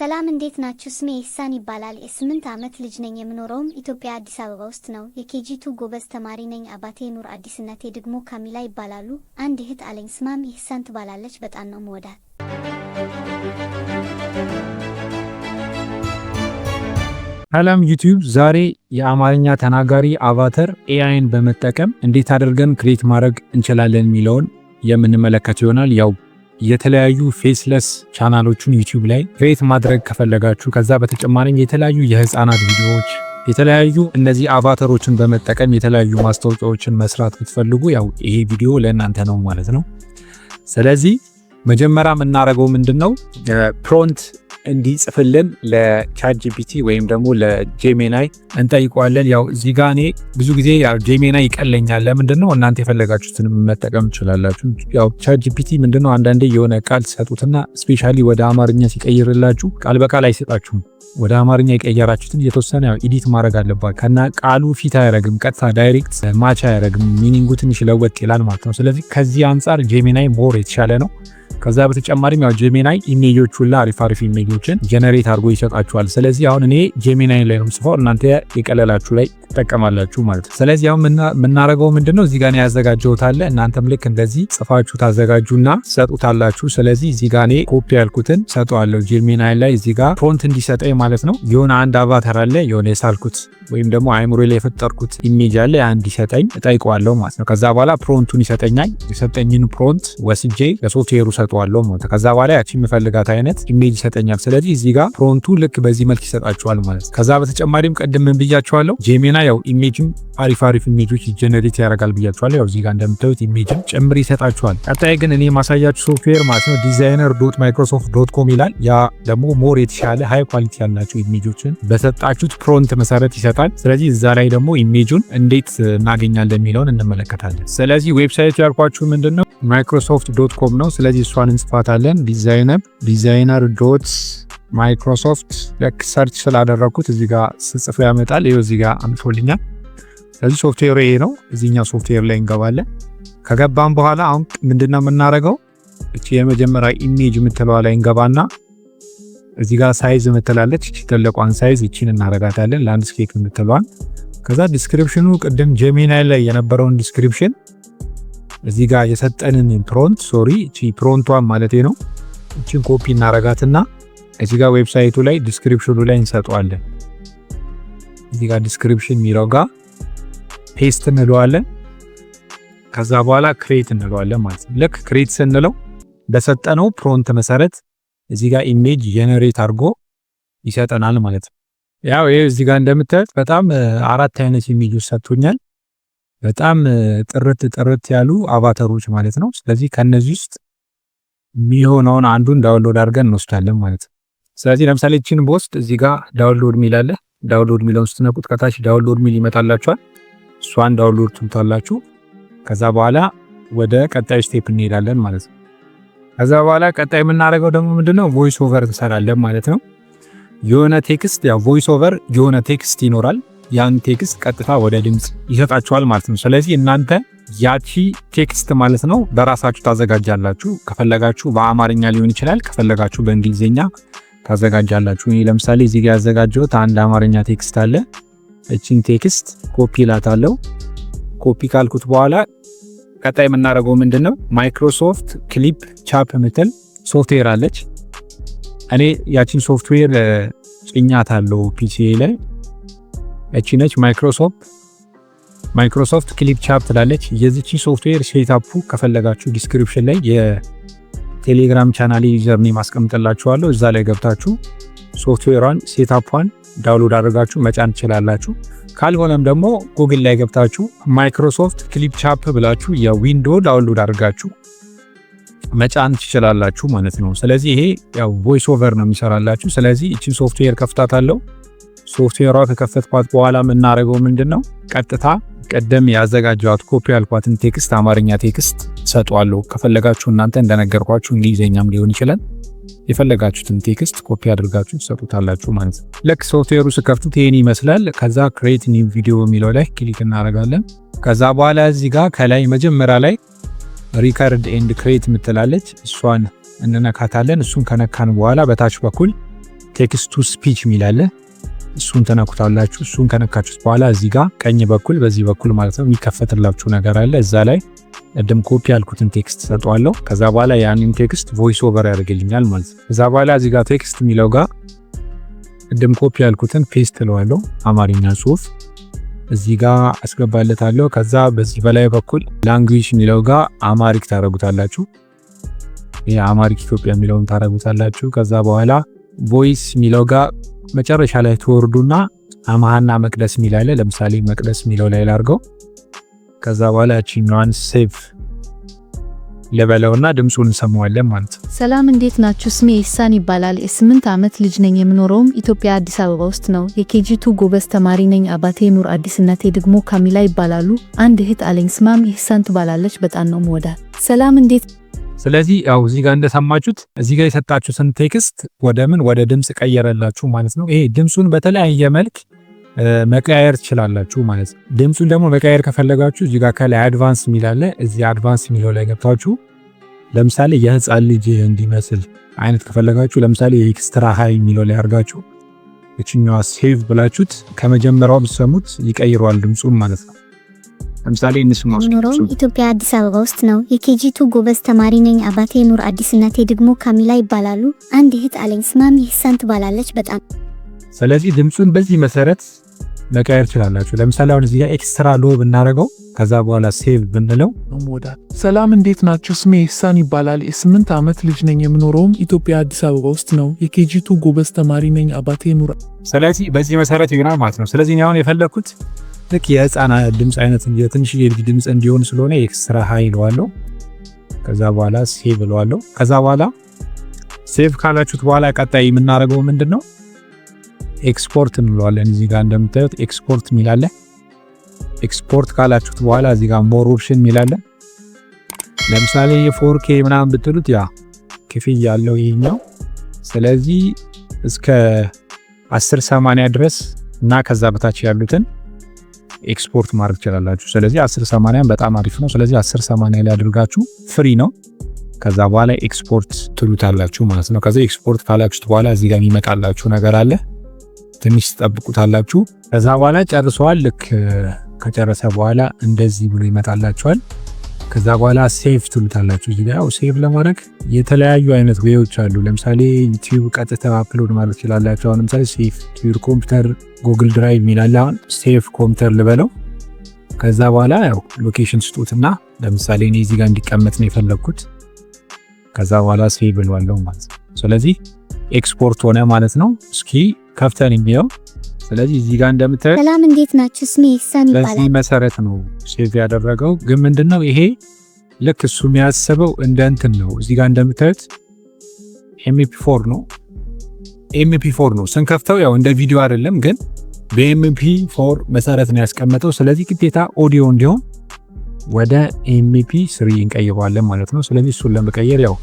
ሰላም እንዴት ናችሁ? ስሜ ኢህሳን ይባላል። የ8 ዓመት ልጅ ነኝ። የምኖረውም ኢትዮጵያ አዲስ አበባ ውስጥ ነው። የኬጂ2 ጎበዝ ተማሪ ነኝ። አባቴ ኑር አዲስ፣ እናቴ ደግሞ ካሚላ ይባላሉ። አንድ እህት አለኝ፣ ስሟም ኢህሳን ትባላለች። በጣም ነው የምወዳት። ሰላም ዩቲዩብ፣ ዛሬ የአማርኛ ተናጋሪ አቫተር ኤአይን በመጠቀም እንዴት አድርገን ክሬት ማድረግ እንችላለን የሚለውን የምንመለከት ይሆናል። ያው የተለያዩ ፌስለስ ቻናሎችን ዩቲዩብ ላይ ክሬት ማድረግ ከፈለጋችሁ፣ ከዛ በተጨማሪም የተለያዩ የህፃናት ቪዲዮዎች፣ የተለያዩ እነዚህ አቫተሮችን በመጠቀም የተለያዩ ማስታወቂያዎችን መስራት ብትፈልጉ ያው ይሄ ቪዲዮ ለእናንተ ነው ማለት ነው። ስለዚህ መጀመሪያ የምናደርገው ምንድነው ፕሮምፕት እንዲጽፍልን ለቻት ጂፒቲ ወይም ደግሞ ለጄሚናይ እንጠይቀዋለን። ያው እዚህ ጋር እኔ ብዙ ጊዜ ያው ጄሚናይ ይቀለኛል። ለምንድነው እናንተ የፈለጋችሁትን መጠቀም ትችላላችሁ። ያው ቻት ጂፒቲ ምንድነው አንዳንዴ የሆነ ቃል ሰጡትና ስፔሻሊ ወደ አማርኛ ሲቀይርላችሁ ቃል በቃል አይሰጣችሁም። ወደ አማርኛ የቀየራችሁትን የተወሰነ ያው ኤዲት ማድረግ አለባችሁ። ከና ቃሉ ፊት አያረግም፣ ቀጥታ ዳይሬክት ማች አያረግም፣ ሚኒንጉ ትንሽ ለወጥ ይላል ማለት ነው። ስለዚህ ከዚህ አንፃር ጄሚናይ ሞር የተሻለ ነው። ከዛ በተጨማሪም ያው ጄሚናይ ኢሜጆች ሁላ አሪፍ ጀነሬት አድርጎ ይሰጣችኋል። ስለዚህ አሁን እኔ ጄሚናይ ላይ ነው ጽፈው እናንተ የቀለላችሁ ላይ ተጠቀማላችሁ ማለት ነው። ስለዚህ አሁን ምናረገው ምንድነው እዚህ ጋር ያዘጋጀሁት አለ። እናንተም ልክ እንደዚህ ጽፋችሁ ታዘጋጁና ሰጡታላችሁ። ስለዚህ እዚህ ጋር እኔ ኮፒ ያልኩትን ሰጠዋለሁ ጄሚናይ ላይ እዚህ ጋር ፕሮምፕት እንዲሰጠኝ ማለት ነው። የሆነ አንድ አቫታር አለ፣ የሆነ የሳልኩት ወይም ደግሞ አይምሮ ላይ የፈጠርኩት ኢሜጅ አለ፣ ያን እንዲሰጠኝ እጠይቀዋለሁ ማለት ነው። ከዛ በኋላ ፕሮምፕቱን ይሰጠኛል። የሰጠኝን ፕሮምፕት ወስጄ ለሶፍትዌሩ ሰጠዋለሁ ማለት ነው። ከዛ በኋላ ያቺ የምፈልጋት አይነት ኢሜጅ ይሰጠኛል። ስለዚህ እዚህ ጋር ፕሮምፕቱ ልክ በዚህ መልክ ይሰጣችኋል ማለት ነው። ከዛ በተጨማሪም ቀደም ምን ብያችኋለሁ ጄሚናይ ያው ኢሜጅም አሪፍ ኢሜጆች ጀነሬት ያደርጋል ብያችኋለሁ። ያው እዚህ ጋር እንደምታዩት ኢሜጅም ጭምር ይሰጣችኋል። ቀጣይ ግን እኔ ማሳያችሁ ሶፍትዌር ማለት ነው designer.microsoft.com ይላል። ያ ደግሞ ሞር የተሻለ ሃይ ኳሊቲ ያላችሁ ኢሜጆችን በሰጣችሁት ፕሮምፕት መሰረት ይሰጣል። ስለዚህ እዛ ላይ ደግሞ ኢሜጁን እንዴት እናገኛለን የሚለውን እንመለከታለን። ስለዚህ ዌብሳይቱ ያልኳችሁ ምንድነው microsoft.com ነው። ስለዚህ እሷን እንጽፋታለን designer.microsoft ለክ ሰርች ስላደረኩት እዚህ ጋር ስጽፍ ያመጣል። ይሄው እዚህ ጋር አምጥቶልኛል። ስለዚህ ሶፍትዌሩ ይሄ ነው። እዚህኛው ሶፍትዌር ላይ እንገባለን። ከገባን በኋላ አሁን ምንድነው የምናደርገው እቺ የመጀመሪያ ኢሜጅ የምትለዋ ላይ እንገባና እዚህ ጋር ሳይዝ የምትላለች እቺ ተለቋን ሳይዝ እቺን እናረጋታለን ላንድስኬፕ የምትለዋን። ከዛ ዲስክሪፕሽኑ ቅድም ጄሚናይ ላይ የነበረውን ዲስክሪፕሽን እዚህ ጋር የሰጠንን ፕሮምፕት እቺ ፕሮምፕቷን ማለት ነው እቺን ኮፒ እናረጋትና እዚህ ጋር ዌብሳይቱ ላይ ዲስክሪፕሽኑ ላይ እንሰጠዋለን። እዚህ ጋር ዲስክሪፕሽን የሚለው ጋር ፔስት እንለዋለን። ከዛ በኋላ ክሬት እንለዋለን ማለት ነው። ልክ ክሬት ስንለው በሰጠነው ፕሮምፕት መሰረት እዚህ ጋር ኢሜጅ ጀነሬት አድርጎ ይሰጠናል ማለት ነው። ያው ይሄ እዚህ ጋር እንደምታዩት በጣም 4 አይነት ኢሜጆች ሰጥቶኛል። በጣም ጥርት ያሉ አቫተሮች ማለት ነው። ስለዚህ ከነዚህ ውስጥ የሚሆነውን አንዱን ዳውንሎድ አድርገን እንወስዳለን ማለት ነው። ስለዚህ ለምሳሌ እቺን ቦስት እዚህ ጋር ዳውንሎድ ሚል አለ። ዳውንሎድ ሚለውን ስትነቁት ከታች ዳውንሎድ ሚል ይመጣላችኋል። እሷን ዳውንሎድ ትሉታላችሁ። ከዛ በኋላ ወደ ቀጣይ ስቴፕ እንሄዳለን ማለት ነው። ከዛ በኋላ ቀጣይ የምናደርገው ደግሞ ምንድነው ቮይስ ኦቨር እንሰራለን ማለት ነው። የሆነ ቴክስት ያው ቮይስ ኦቨር የሆነ ቴክስት ይኖራል። ያን ቴክስት ቀጥታ ወደ ድምጽ ይሰጣችኋል ማለት ነው። ስለዚህ እናንተ ያቺ ቴክስት ማለት ነው በራሳችሁ ታዘጋጃላችሁ። ከፈለጋችሁ በአማርኛ ሊሆን ይችላል፣ ከፈለጋችሁ በእንግሊዘኛ ታዘጋጃላችሁ። እኔ ለምሳሌ እዚህ ጋር ያዘጋጀሁት አንድ አማርኛ ቴክስት አለ። እቺን ቴክስት ኮፒ ላታለው። ኮፒ ካልኩት በኋላ ቀጣይ የምናደርገው ምንድነው ማይክሮሶፍት ክሊፕ ቻፕ ምትል ሶፍትዌር አለች። እኔ ያቺን ሶፍትዌር ጭኛታለሁ ፒሲ ላይ። እቺ ነች ማይክሮሶፍት ክሊፕ ቻፕ ትላለች። የዚህቺ ሶፍትዌር ሴትአፑ ከፈለጋችሁ ዲስክሪፕሽን ላይ የቴሌግራም ቻናል ዩዘር ኔም አስቀምጥላችኋለሁ። እዛ ላይ ገብታችሁ ሶፍትዌሯን ሴትአፑን ዳውንሎድ አድርጋችሁ መጫን ትችላላችሁ። ካልሆነም ደግሞ ጉግል ላይ ገብታችሁ ማይክሮሶፍት ክሊፕ ቻፕ ብላችሁ የዊንዶ ዳውንሎድ አድርጋችሁ መጫን ትችላላችሁ ማለት ነው። ስለዚህ ይሄ ያው ቮይስ ኦቨር ነው የሚሰራላችሁ። ስለዚህ እቺን ሶፍትዌር ከፍታታለሁ። ሶፍትዌሯ ከከፈትኳት በኋላ የምናደርገው ምንድነው ቀጥታ ቀደም ያዘጋጀኋት ኮፒ ያልኳትን ቴክስት አማርኛ ቴክስት ሰጧለሁ። ከፈለጋችሁ እናንተ እንደነገርኳችሁ እንግሊዘኛም ሊሆን ይችላል የፈለጋችሁትን ቴክስት ኮፒ አድርጋችሁ ሰጡታላችሁ ማለት ነው። ልክ ሶፍትዌሩ ስከፍቱት ይሄን ይመስላል። ከዛ ክሬት ኒው ቪዲዮ የሚለው ላይ ክሊክ እናደርጋለን። ከዛ በኋላ እዚህ ጋር ከላይ መጀመሪያ ላይ ሪከርድ ኤንድ ክሬት ምትላለች እሷን እንነካታለን። እሱን ከነካን በኋላ በታች በኩል ቴክስት ቱ ስፒች ሚላለ እሱን ተነኩታላችሁ። እሱን ከነካችሁት በኋላ እዚህ ጋር ቀኝ በኩል በዚህ በኩል ማለት ነው የሚከፈትላችሁ ነገር አለ። እዛ ላይ ቀደም ኮፒ ያልኩትን ቴክስት ሰጠዋለሁ። ከዛ በኋላ ያንን ቴክስት ቮይስ ኦቨር ያደርግልኛል ማለት ነው። ከዛ በኋላ እዚህ ጋር ቴክስት የሚለው ጋር ቀደም ኮፒ ያልኩትን ፔስት እለዋለሁ። አማርኛ ጽሁፍ እዚህ ጋር አስገባለታለሁ። ከዛ በዚህ በላይ በኩል ላንጉዌጅ የሚለው ጋር አማሪክ ታረጉታላችሁ። ይሄ አማሪክ ኢትዮጵያ የሚለውን ታረጉታላችሁ። ከዛ በኋላ ቮይስ የሚለው ጋር መጨረሻ ላይ ተወርዱና አማሃና መቅደስ ሚላለ ለምሳሌ መቅደስ ሚለው ላይ ላርገው። ከዛ በኋላ እቺኛዋን ሴቭ ለበለውና ድምጹን እንሰማዋለን ማለት ነው። ሰላም እንዴት ናችሁ? ስሜ ኢሳን ይባላል። የ8 ዓመት ልጅ ነኝ። የምኖረውም ኢትዮጵያ አዲስ አበባ ውስጥ ነው። የኬጂ2 ጎበዝ ተማሪ ነኝ። አባቴ ኑር አዲስ፣ እናቴ ደግሞ ካሚላ ይባላሉ። አንድ እህት አለኝ። ስማም ኢሳን ትባላለች። በጣም ነው የምወዳት። ሰላም እንዴት። ስለዚህ ያው እዚህ ጋር እንደሰማችሁት እዚህ ጋር የሰጣችሁትን ቴክስት ወደ ድምጽ ቀየረላችሁ ማለት ነው። ይሄ ድምጹን በተለያየ መልክ መቀያየር ትችላላችሁ ማለት ነው። ድምጹን ደግሞ መቀያየር ከፈለጋችሁ እዚህ ጋር ከላይ አድቫንስ የሚላለ እዚህ አድቫንስ የሚለው ላይ ገብታችሁ ለምሳሌ የህፃን ልጅ እንዲመስል አይነት ከፈለጋችሁ ለምሳሌ ኤክስትራ ሃይ የሚለው ላይ አድርጋችሁ እቺኛዋ ሴቭ ብላችሁት ከመጀመሪያው ብትሰሙት ይቀይረዋል ድምጹን ማለት ነው። ለምሳሌ እንስማው። ኑሮው ኢትዮጵያ አዲስ አበባ ውስጥ ነው። የኬጂ2 ጎበዝ ተማሪ ነኝ። አባቴ ኑር አዲስ፣ እናቴ ደግሞ ካሚላ ይባላሉ። አንድ እህት አለኝ። ስማም ኢህሳን ትባላለች። በጣም ስለዚህ ድምጹን በዚህ መሰረት መቀየር ትችላላችሁ። ለምሳሌ አሁን እዚህ ጋር ኤክስትራ ሎ ብናደርገው ከዛ በኋላ ሴቭ ብንለው ሰላም እንዴት ናችሁ? ስሜ ኢህሳን ይባላል። የ8 ዓመት ልጅ ነኝ። የምኖረውም ኢትዮጵያ አዲስ አበባ ውስጥ ነው። የኬጂ2 ጎበዝ ተማሪ ነኝ። አባቴ ኑር። ስለዚህ በዚህ መሰረት ይሆናል ማለት ነው። ስለዚህ አሁን የፈለኩት ልክ የህፃና ድምጽ አይነት የትንሽ የልጅ ድምጽ እንዲሆን ስለሆነ ኤክስትራ ሃይ እለዋለሁ። ከዛ በኋላ ሴቭ እለዋለሁ። ከዛ በኋላ ሴቭ ካላችሁት በኋላ ቀጣይ የምናደርገው ምንድነው? ኤክስፖርት እንለዋለን። እዚህ ጋር እንደምታዩት ኤክስፖርት ሚላለ ኤክስፖርት ካላችሁት በኋላ እዚህ ጋር ሞር ኦፕሽን ሚላለ ለምሳሌ 4K ምናምን ብትሉት ያ ክፍያ ያለው ይሄኛው። ስለዚህ እስከ 1080 ድረስ እና ከዛ በታች ያሉትን ኤክስፖርት ማድረግ ትችላላችሁ። ስለዚህ 1080 በጣም አሪፍ ነው። ስለዚህ 1080 ላይ አድርጋችሁ ፍሪ ነው። ከዛ በኋላ ኤክስፖርት ትሉታላችሁ ማለት ነው። ከዛ ኤክስፖርት ካላችሁት በኋላ እዚህ ጋር የሚመጣላችሁ ነገር አለ። ትንሽ ተጠብቁታላችሁ። ከዛ በኋላ ጨርሷል። ልክ ከጨረሰ በኋላ እንደዚህ ብሎ ይመጣላችኋል። ከዛ በኋላ ሴቭ ትሉታላችሁ። እዚህ ጋር ሴቭ ለማድረግ የተለያዩ አይነት ዌዎች አሉ። ለምሳሌ ዩቲዩብ ቀጥታ አፕሎድ ማድረግ ትችላላችሁ። አሁን ለምሳሌ ሴቭ ዩር ኮምፒውተር ጉግል ድራይቭ ሚላል። አሁን ሴቭ ኮምፒውተር ልበለው። ከዛ በኋላ ያው ሎኬሽን ስጡትና ለምሳሌ እኔ እዚህ ጋር እንዲቀመጥ ነው የፈለኩት። ከዛ በኋላ ሴቭ ብለዋለሁ ማለት ነው። ስለዚህ ኤክስፖርት ሆነ ማለት ነው። እስኪ ከፍተን የሚለው ስለዚህ እዚህ ጋር እንደምታዩት ሰላም እንዴት ናችሁ? ስሜ ኢህሳን ይባላል። በዚህ መሰረት ነው ሴቭ ያደረገው። ግን ምንድነው ይሄ ልክ እሱ የሚያስበው እንደ እንትን ነው። እዚህ ጋር እንደምታዩት MP4 ነው። MP4 ነው ስንከፍተው ያው እንደ ቪዲዮ አይደለም፣ ግን በMP4 መሰረት ነው ያስቀመጠው። ስለዚህ ግዴታ ኦዲዮ እንዲሆን ወደ MP3 እንቀይረዋለን ማለት ነው። ስለዚህ እሱን ለመቀየር ያው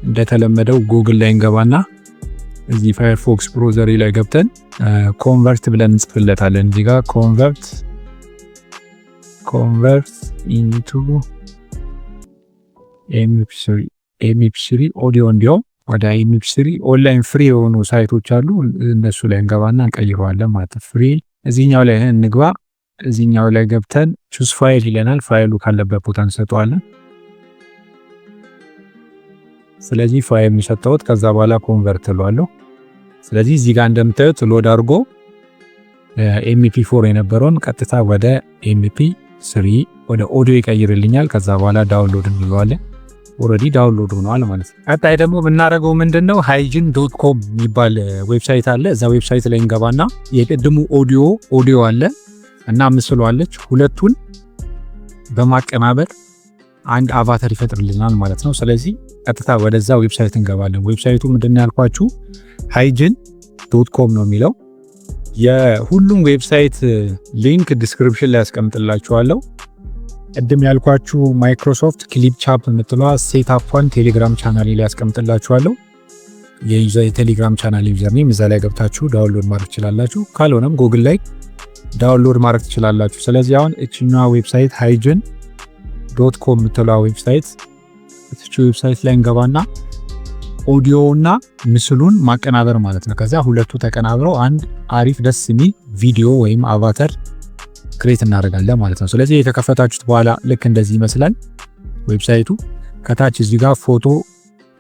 እንደተለመደው ጉግል ላይ እንገባና እዚህ ፋየርፎክስ ብሮዘር ላይ ገብተን ኮንቨርት ብለን እንጽፍለታለን። እዚህ ጋር ኮንቨርት ኢንቱ MP3 ኦዲዮ እንዲሆን ወደ MP3 ኦንላይን ፍሪ የሆኑ ሳይቶች አሉ። እነሱ ላይ እንገባና እንቀይረዋለን ማለት ነው። ፍሪ እዚህኛው ላይ እንግባ። እዚህኛው ላይ ገብተን ቹዝ ፋይል ይለናል። ፋይሉ ካለበት ቦታ እንሰጠዋለን። ስለዚህ ፋይል የሚሰጠውት ከዛ በኋላ ኮንቨርት እለዋለሁ። ስለዚህ እዚህ ጋር እንደምታዩት ሎድ አድርጎ MP4 የነበረውን ቀጥታ ወደ MP3 ወደ ኦዲዮ ይቀይርልኛል። ከዛ በኋላ ዳውንሎድ እንለዋለን። ኦሬዲ ዳውንሎድ ሆኗል ማለት ነው። ቀጣይ ደግሞ የምናደርገው ምንድነው hygiene.com የሚባል ዌብሳይት አለ። እዛ ዌብሳይት ላይ እንገባና የቅድሙ ኦዲዮ አለ እና ምስሉ አለች። ሁለቱን በማቀናበር አንድ አቫታር ይፈጥርልናል ማለት ነው። ስለዚህ ቀጥታ ወደዛ ዌብሳይት እንገባለን። ዌብሳይቱ ምንድነው ያልኳችሁ hygiene.com ነው የሚለው። የሁሉም ዌብሳይት ሊንክ ዲስክሪፕሽን ላይ ያስቀምጥላችኋለሁ። ቅድም ያልኳችሁ ማይክሮሶፍት ክሊፕ ቻፕ የምትለዋ ሴትአፕን ቴሌግራም ቻናል ላይ ያስቀምጥላችኋለሁ። የቴሌግራም ቻናል ዩዘር ኔም እዛ ላይ ገብታችሁ ዳውንሎድ ማድረግ ትችላላችሁ። ካልሆነም ጉግል ላይ ዳውንሎድ ማድረግ ትችላላችሁ። ስለዚህ አሁን እቺኛዋ ዌብሳይት hygiene.com የምትለዋ ዌብሳይት ላይ እንገባና ኦዲዮና ምስሉን ማቀናበር ማለት ነው። ከዛ ሁለቱ ተቀናብረው አንድ አሪፍ ደስ የሚል ቪዲዮ ወይም አቫተር ክሬት እናደርጋለን ማለት ነው። ስለዚህ የተከፈታችሁት በኋላ ልክ እንደዚህ ይመስላል ዌብሳይቱ። ከታች እዚህ ጋር ፎቶ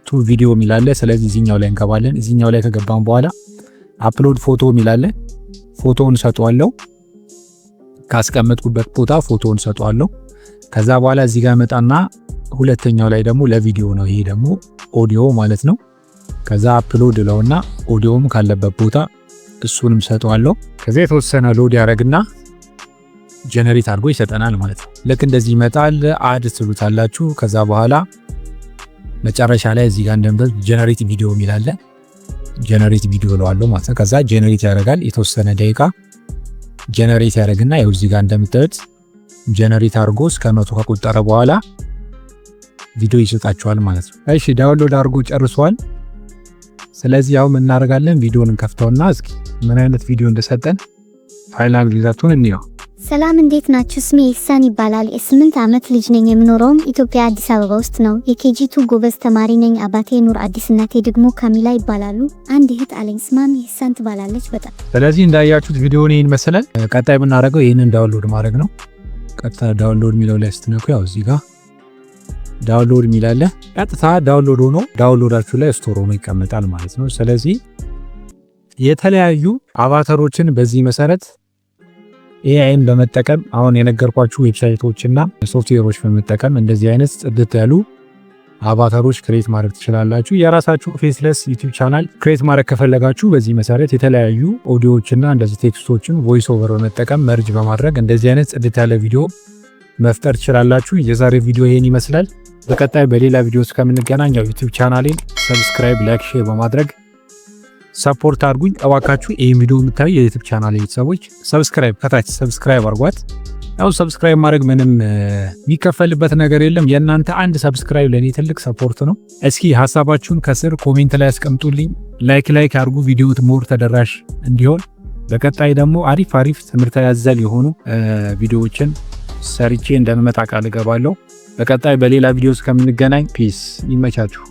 ቱ ቪዲዮ ሚላለ። ስለዚህ እዚህኛው ላይ እንገባለን። እዚህኛው ላይ ከገባን በኋላ አፕሎድ ፎቶ ሚላለ። ፎቶውን ሰጠዋለሁ። ካስቀመጥኩበት ቦታ ፎቶውን ሰጠዋለሁ። ከዛ በኋላ እዚህ ጋር መጣና ሁለተኛው ላይ ደግሞ ለቪዲዮ ነው። ይሄ ደግሞ ኦዲዮ ማለት ነው። ከዛ አፕሎድ ለውና ኦዲዮም ካለበት ቦታ እሱንም ሰጠዋለሁ። ከዛ የተወሰነ ሎድ ያደርግና ጀነሬት አድርጎ ይሰጠናል ማለት ነው። ልክ እንደዚህ ይመጣል። አድ ትሉታላችሁ። ከዛ በኋላ መጨረሻ ላይ እዚህ ጋር እንደምታዩት ጀነሬት ቪዲዮ ሚላለ። ጀነሬት ቪዲዮ ለዋለሁ ማለት ነው። ከዛ ጀነሬት ያደርጋል። የተወሰነ ደቂቃ ጀነሬት ያደርግና ያው እዚህ ጋር እንደምታዩት ጀነሬት አድርጎ እስከ 100 ከቆጠረ በኋላ ቪዲዮ ይሰጣችኋል ማለት ነው። እሺ ዳውንሎድ አድርጎ ጨርሷል። ስለዚህ ያው ምን እናደርጋለን? ቪዲዮን እንከፍተውና እስኪ ምን አይነት ቪዲዮ እንደሰጠን ፋይናል ሪዛልቱን እንየው። ሰላም እንዴት ናችሁ? ስሜ ኢህሳን ይባላል። የ8 ዓመት ልጅ ነኝ። የምኖረውም ኢትዮጵያ አዲስ አበባ ውስጥ ነው። የኬጂ2 ጎበዝ ተማሪ ነኝ። አባቴ ኑር አዲስ፣ እናቴ ደግሞ ካሚላ ይባላሉ። አንድ እህት አለኝ፣ ስሟም ኢህሳን ትባላለች። በጣም ስለዚህ እንዳያችሁት ቪዲዮውን ይሄን መሰላል። ቀጣይ የምናደርገው ይሄንን ዳውንሎድ ማድረግ ነው። ቀጥታ ዳውንሎድ ሚለው ላይ ስትነኩ ያው እዚህ ጋር ዳውንሎድ ሚላለ ቀጥታ ዳውንሎድ ሆኖ ዳውንሎዳችሁ ላይ ስቶር ሆኖ ይቀመጣል ማለት ነው። ስለዚህ የተለያዩ አቫተሮችን በዚህ መሰረት ኤአይን በመጠቀም አሁን የነገርኳችሁ ዌብሳይቶችና ሶፍትዌሮች በመጠቀም እንደዚህ አይነት ጽድት ያሉ አቫተሮች ክሬት ማድረግ ትችላላችሁ። የራሳችሁ ፌስለስ ዩቲዩብ ቻናል ክሬት ማድረግ ከፈለጋችሁ በዚህ መሰረት የተለያዩ ኦዲዮዎችና እንደዚህ ቴክስቶችን ቮይስ ኦቨር በመጠቀም መርጅ በማድረግ እንደዚህ አይነት ጽድት ያለ ቪዲዮ መፍጠር ትችላላችሁ። የዛሬ ቪዲዮ ይሄን ይመስላል። በቀጣይ በሌላ ቪዲዮ እስከምንገናኝ ዩቲዩብ ቻናሌን ሰብስክራይብ፣ ላይክ፣ ሼር በማድረግ ሰፖርት አድርጉኝ እባካችሁ። ይሄን ቪዲዮ የምታዩ የዩቲዩብ ቻናሌ ቤተሰቦች ሰብስክራይብ ከታች ሰብስክራይብ አድርጓት። ያው ሰብስክራይብ ማድረግ ምንም የሚከፈልበት ነገር የለም። የእናንተ አንድ ሰብስክራይብ ለኔ ትልቅ ሰፖርት ነው። እስኪ ሐሳባችሁን ከስር ኮሜንት ላይ አስቀምጡልኝ። ላይክ አድርጉ ቪዲዮ ሞር ተደራሽ እንዲሆን። በቀጣይ ደግሞ አሪፍ ትምህርታዊ ያዘል የሆኑ ቪዲዮዎችን ሰርቼ እንደምመጣ ቃል እገባለሁ። በቀጣይ በሌላ ቪዲዮ እስከምንገናኝ ፒስ፣ ይመቻችሁ።